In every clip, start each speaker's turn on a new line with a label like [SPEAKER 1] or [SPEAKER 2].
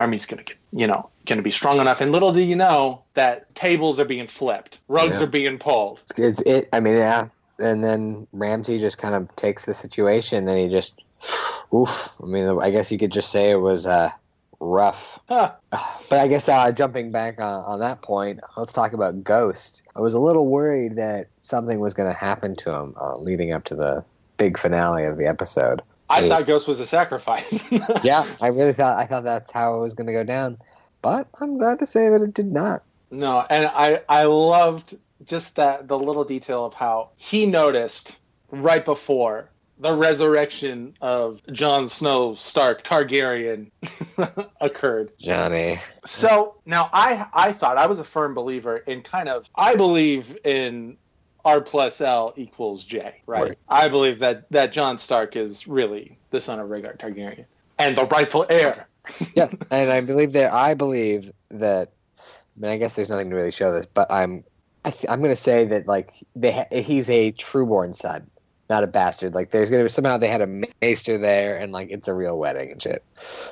[SPEAKER 1] army's going to get, going to be strong enough. And little do you know that tables are being flipped, rugs are being pulled.
[SPEAKER 2] I mean, yeah. And then Ramsay just kind of takes the situation and he just, oof. I mean, I guess you could just say it was rough.
[SPEAKER 1] Huh.
[SPEAKER 2] But I guess jumping back on that point, let's talk about Ghost. I was a little worried that something was going to happen to him leading up to the big finale of the episode.
[SPEAKER 1] I thought Ghost was a sacrifice.
[SPEAKER 2] Yeah, I thought that's how it was going to go down. But I'm glad to say that it did not.
[SPEAKER 1] No, and I loved just the little detail of how he noticed right before the resurrection of Jon Snow Stark Targaryen occurred.
[SPEAKER 2] Johnny.
[SPEAKER 1] So now I thought I was a firm believer in I believe in R+L equals J, right? I believe that Jon Stark is really the son of Rhaegar Targaryen and the rightful heir.
[SPEAKER 2] Yes, and I believe that. I mean, I guess there's nothing to really show this, but I'm going to say that like he's a trueborn son, not a bastard. Like there's going to be somehow they had a maester there, and like it's a real wedding and shit.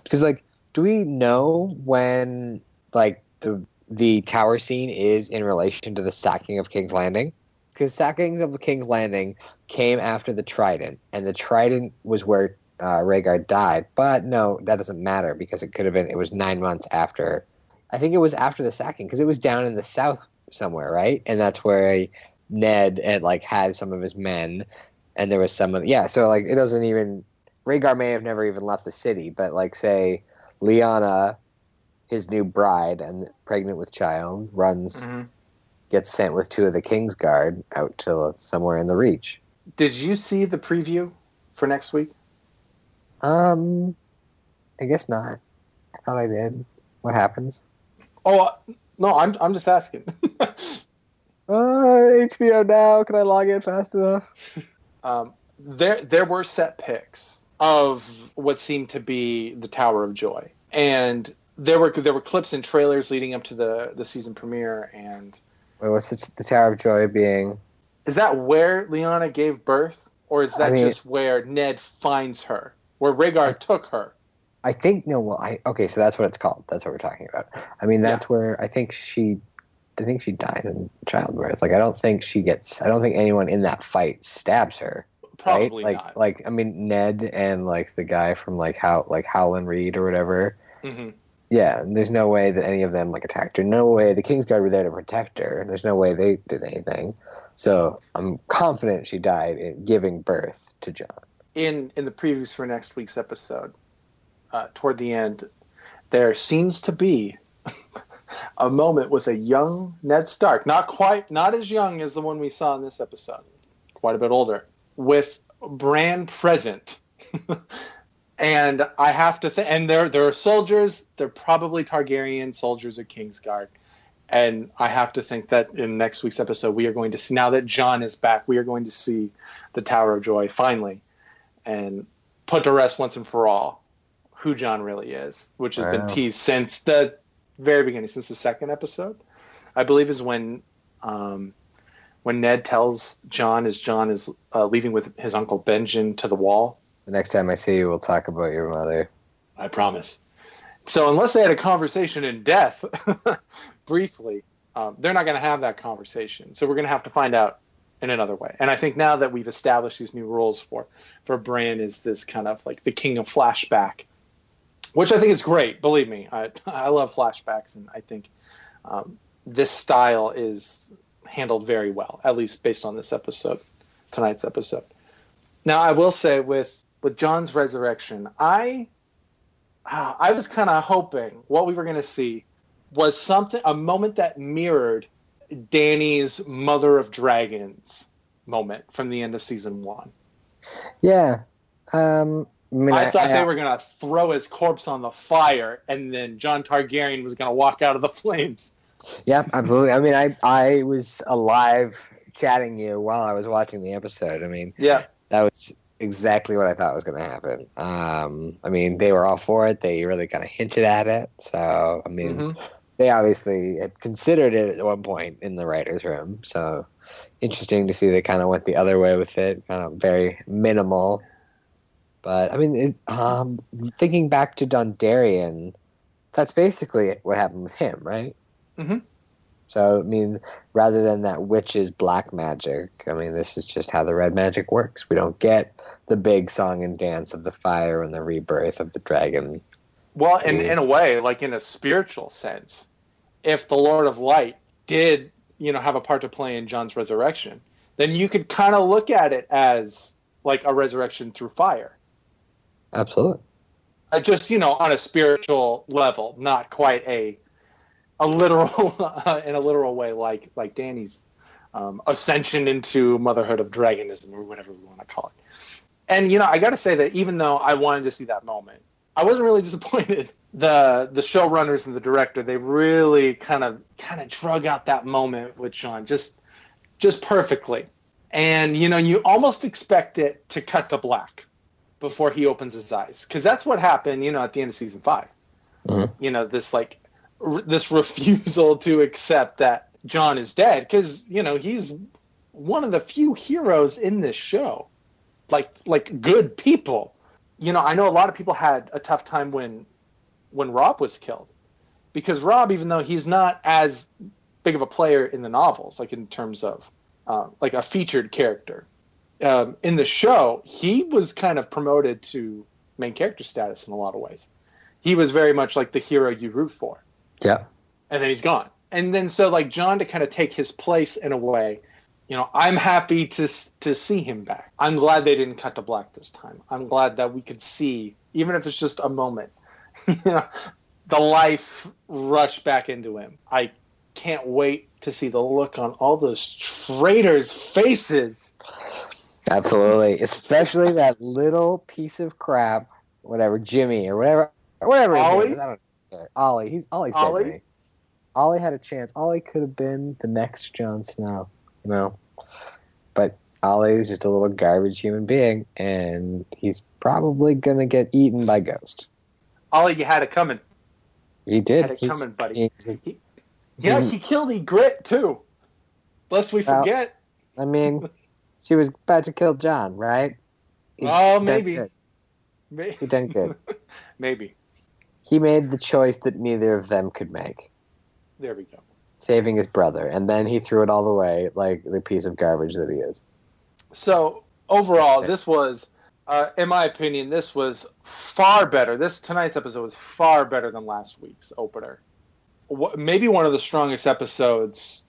[SPEAKER 2] Because like, do we know when like the tower scene is in relation to the sacking of King's Landing? Because sacking of the King's Landing came after the Trident, and the Trident was where Rhaegar died. But no, that doesn't matter because it was 9 months after. I think it was after the sacking because it was down in the south somewhere, right? And that's where Ned had some of his men, and there was so like it doesn't even. Rhaegar may have never even left the city, but like say Lyanna, his new bride and pregnant with child, gets sent with 2 of the King's Guard out to somewhere in the Reach.
[SPEAKER 1] Did you see the preview for next week?
[SPEAKER 2] I guess not. I thought I did. What happens?
[SPEAKER 1] Oh no, I'm just asking.
[SPEAKER 2] HBO Now. Can I log in fast enough?
[SPEAKER 1] There were set pics of what seemed to be the Tower of Joy, and there were clips and trailers leading up to the season premiere. And
[SPEAKER 2] wait, what's the Tower of Joy being?
[SPEAKER 1] Is that where Lyanna gave birth, or is that just where Ned finds her, where Rhaegar took her?
[SPEAKER 2] I think no. Well, okay, so that's what it's called. That's what we're talking about. I mean, that's where I think she dies in childbirth. Like, I don't think anyone in that fight stabs her.
[SPEAKER 1] Probably
[SPEAKER 2] right?
[SPEAKER 1] not.
[SPEAKER 2] Like, I mean, Ned and like the guy from Howland Reed or whatever.
[SPEAKER 1] Mm-hmm.
[SPEAKER 2] Yeah, and there's no way that any of them attacked her. No way the Kingsguard were there to protect her. There's no way they did anything. So I'm confident she died in giving birth to Jon.
[SPEAKER 1] In the previews for next week's episode, toward the end, there seems to be a moment with a young Ned Stark, not as young as the one we saw in this episode, quite a bit older, with Bran present. And I have to think, and there are soldiers, they're probably Targaryen soldiers or Kingsguard. And I have to think that in next week's episode, we are going to see, now that Jon is back, we are going to see the Tower of Joy finally and put to rest once and for all who Jon really is, which has been teased since the very beginning, since the second episode, I believe, is when Ned tells Jon is leaving with his uncle Benjen to the Wall.
[SPEAKER 2] The next time I see you, we'll talk about your mother.
[SPEAKER 1] I promise. So unless they had a conversation in death, briefly, they're not going to have that conversation. So we're going to have to find out in another way. And I think now that we've established these new rules for Bran is this kind of like the king of flashback, which I think is great. Believe me, I love flashbacks, and I think this style is handled very well, at least based on this episode, tonight's episode. Now, I will say with Jon's resurrection, I was kind of hoping what we were going to see was a moment that mirrored Dany's Mother of Dragons moment from the end of season 1.
[SPEAKER 2] Yeah.
[SPEAKER 1] I thought they were going to throw his corpse on the fire, and then Jon Targaryen was going to walk out of the flames.
[SPEAKER 2] Yeah, absolutely. I mean, I was alive chatting you while I was watching the episode. I mean,
[SPEAKER 1] yeah,
[SPEAKER 2] that was exactly what I thought was going to happen. I mean, they were all for it. They really kind of hinted at it. So, I mean, they obviously had considered it at one point in the writer's room. So, interesting to see they kind of went the other way with it, kind of very minimal. But, I mean, thinking back to Dondarrion, that's basically what happened with him, right?
[SPEAKER 1] Mm-hmm.
[SPEAKER 2] So, I mean, rather than that witch's black magic, I mean, this is just how the red magic works. We don't get the big song and dance of the fire and the rebirth of the dragon.
[SPEAKER 1] Well, in a way, like in a spiritual sense, if the Lord of Light did, have a part to play in John's resurrection, then you could kind of look at it as like a resurrection through fire.
[SPEAKER 2] Absolutely.
[SPEAKER 1] Just, on a spiritual level, not quite a literal, in a literal way, like Danny's ascension into motherhood of dragonism, or whatever we want to call it. And, I got to say that even though I wanted to see that moment, I wasn't really disappointed. The showrunners and the director, they really kind of drug out that moment with John just perfectly. And, you almost expect it to cut to black before he opens his eyes. Because that's what happened, at the end of season 5. Mm-hmm. This refusal to accept that John is dead. Because, he's one of the few heroes in this show. Like good people. I know a lot of people had a tough time when Rob was killed. Because Rob, even though he's not as big of a player in the novels, like in terms of like a featured character, in the show, he was kind of promoted to main character status in a lot of ways. He was very much like the hero you root for.
[SPEAKER 2] Yeah.
[SPEAKER 1] And then he's gone. And then so like John to kind of take his place in a way, I'm happy to see him back. I'm glad they didn't cut to black this time. I'm glad that we could see, even if it's just a moment, the life rush back into him. I can't wait to see the look on all those traitors' faces.
[SPEAKER 2] Absolutely, especially that little piece of crap, whatever, Jimmy or whatever.
[SPEAKER 1] Ollie?
[SPEAKER 2] I don't care. Ollie's dead to me. Ollie had a chance. Ollie could have been the next Jon Snow, but Ollie's just a little garbage human being, and he's probably gonna get eaten by Ghost.
[SPEAKER 1] Ollie, you had it coming.
[SPEAKER 2] He did.
[SPEAKER 1] Had it coming, buddy. He killed Ygritte too. Lest we forget.
[SPEAKER 2] I mean. She was about to kill John, right?
[SPEAKER 1] Maybe.
[SPEAKER 2] He done good.
[SPEAKER 1] Maybe.
[SPEAKER 2] He made the choice that neither of them could make.
[SPEAKER 1] There we go.
[SPEAKER 2] Saving his brother. And then he threw it all away like the piece of garbage that he is.
[SPEAKER 1] So, overall, this was, in my opinion, this was far better. Tonight's episode was far better than last week's opener. Maybe one of the strongest episodes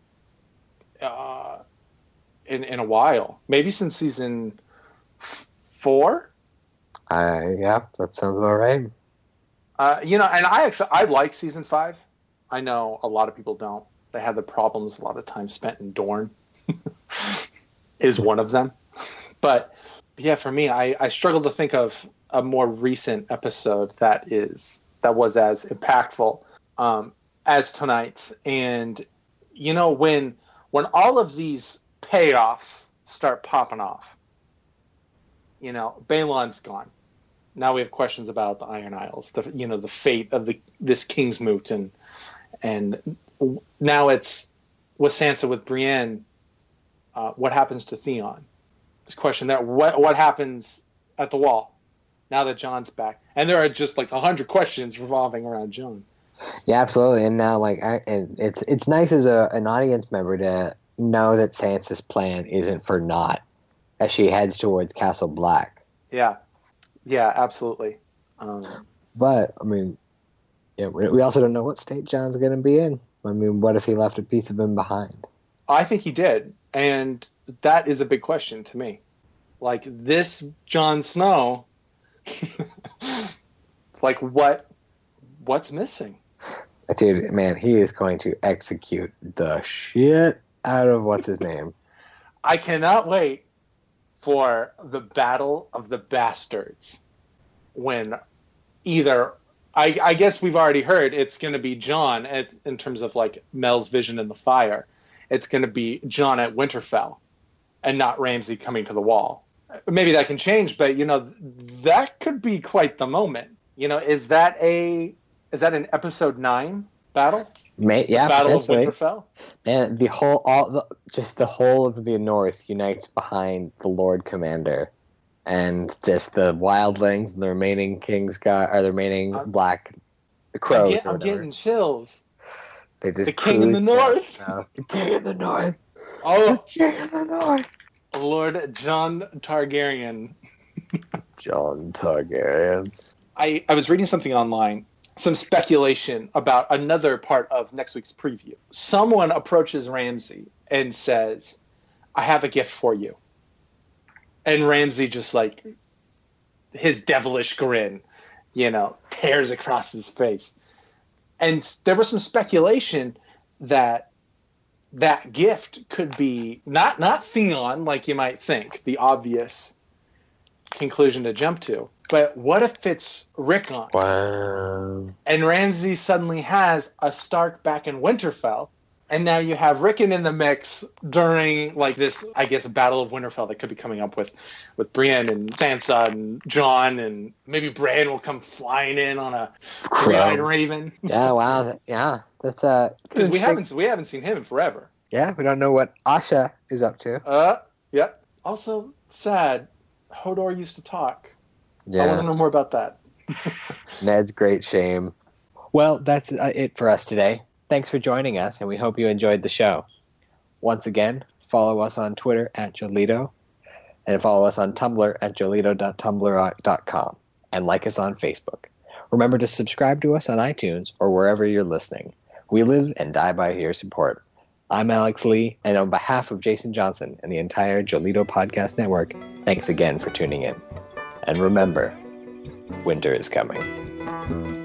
[SPEAKER 1] in a while, maybe since season 4.
[SPEAKER 2] Yeah, that sounds about right.
[SPEAKER 1] And I like season 5. I know a lot of people don't. They have the problems a lot of time spent in Dorne is one of them. But yeah, for me, I struggle to think of a more recent episode that was as impactful as tonight's. And when all of these payoffs start popping off. Balon's gone. Now we have questions about the Iron Isles, the fate of this Kingsmoot, and now it's with Sansa with Brienne. What happens to Theon? This question there. What happens at the Wall now that Jon's back? And there are just like 100 questions revolving around Jon.
[SPEAKER 2] Yeah, absolutely. And now, and it's nice as an audience member to know that Sansa's plan isn't for naught as she heads towards Castle Black.
[SPEAKER 1] Yeah, absolutely.
[SPEAKER 2] But I mean, we also don't know what state Jon's going to be in. I mean, what if he left a piece of him behind?
[SPEAKER 1] I think he did, and that is a big question to me. Like this Jon Snow, it's like what's missing?
[SPEAKER 2] Dude, man, he is going to execute the shit out of what's his name.
[SPEAKER 1] I cannot wait for the Battle of the Bastards when either I guess we've already heard it's going to be Jon in terms of like Mel's vision in the fire. It's going to be Jon at Winterfell and not Ramsay coming to the Wall. Maybe that can change, but that could be quite the moment. Is that an episode 9 battle?
[SPEAKER 2] Yeah,
[SPEAKER 1] Battle of Winterfell.
[SPEAKER 2] And the whole of the North unites behind the Lord Commander, and just the wildlings and the remaining the remaining Black The crows.
[SPEAKER 1] I'm getting chills.
[SPEAKER 2] They just
[SPEAKER 1] the king in the north.
[SPEAKER 2] The king in the north.
[SPEAKER 1] Oh,
[SPEAKER 2] the king in the north.
[SPEAKER 1] Lord John Targaryen.
[SPEAKER 2] John Targaryen.
[SPEAKER 1] I was reading something online, some speculation about another part of next week's preview. Someone approaches Ramsay and says, I have a gift for you. And Ramsay just like, his devilish grin, tears across his face. And there was some speculation that gift could be not Theon, like you might think, the obvious conclusion to jump to. But what if it's Rickon?
[SPEAKER 2] Wow.
[SPEAKER 1] And Ramsay suddenly has a Stark back in Winterfell. And now you have Rickon in the mix during like this, I guess, Battle of Winterfell that could be coming up with Brienne and Sansa and Jon, and maybe Bran will come flying in on a three-eyed raven.
[SPEAKER 2] Yeah, wow, yeah, that's
[SPEAKER 1] because we haven't seen him in forever.
[SPEAKER 2] Yeah, we don't know what Asha is up to.
[SPEAKER 1] Yep. Also, sad. Hodor used to talk.
[SPEAKER 2] Yeah.
[SPEAKER 1] I want to know more about that.
[SPEAKER 2] Ned's great shame. Well, that's it for us today. Thanks for joining us, and we hope you enjoyed the show. Once again, follow us on Twitter at Joleedo, and follow us on Tumblr at joleedo.tumblr.com, and like us on Facebook. Remember to subscribe to us on iTunes or wherever you're listening. We live and die by your support. I'm Alex Lee, and on behalf of Jason Johnson and the entire Joleedo Podcast Network, thanks again for tuning in. And remember, winter is coming.